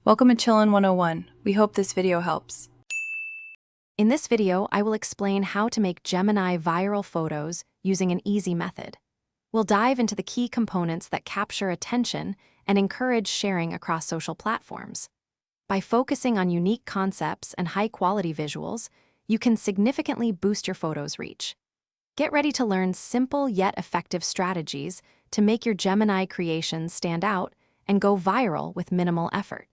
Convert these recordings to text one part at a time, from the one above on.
Welcome to Chillin' 101. We hope this video helps. In this video, I will explain how to make Gemini viral photos using an easy method. We'll dive into the key components that capture attention and encourage sharing across social platforms. By focusing on unique concepts and high-quality visuals, you can significantly boost your photos' reach. Get ready to learn simple yet effective strategies to make your Gemini creations stand out and go viral with minimal effort.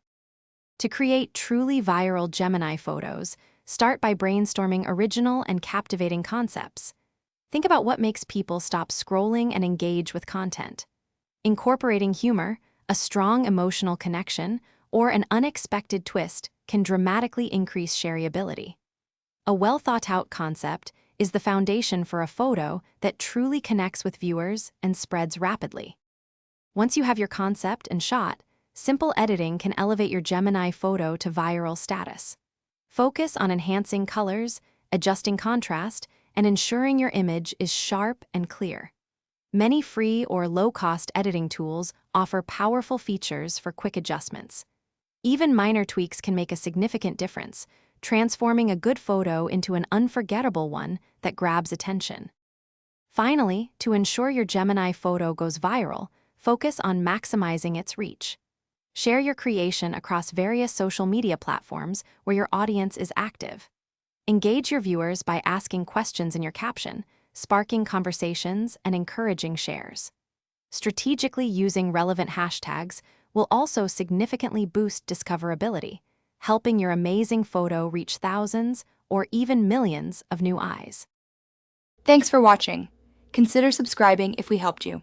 To create truly viral Gemini photos, start by brainstorming original and captivating concepts. Think about what makes people stop scrolling and engage with content. Incorporating humor, a strong emotional connection, or an unexpected twist can dramatically increase shareability. A well-thought-out concept is the foundation for a photo that truly connects with viewers and spreads rapidly. Once you have your concept and shot, simple editing can elevate your Gemini photo to viral status. Focus on enhancing colors, adjusting contrast, and ensuring your image is sharp and clear. Many free or low-cost editing tools offer powerful features for quick adjustments. Even minor tweaks can make a significant difference, transforming a good photo into an unforgettable one that grabs attention. Finally, to ensure your Gemini photo goes viral, focus on maximizing its reach. Share your creation across various social media platforms where your audience is active. Engage your viewers by asking questions in your caption, sparking conversations, and encouraging shares. Strategically using relevant hashtags will also significantly boost discoverability, helping your amazing photo reach thousands or even millions of new eyes. Thanks for watching. Consider subscribing if we helped you.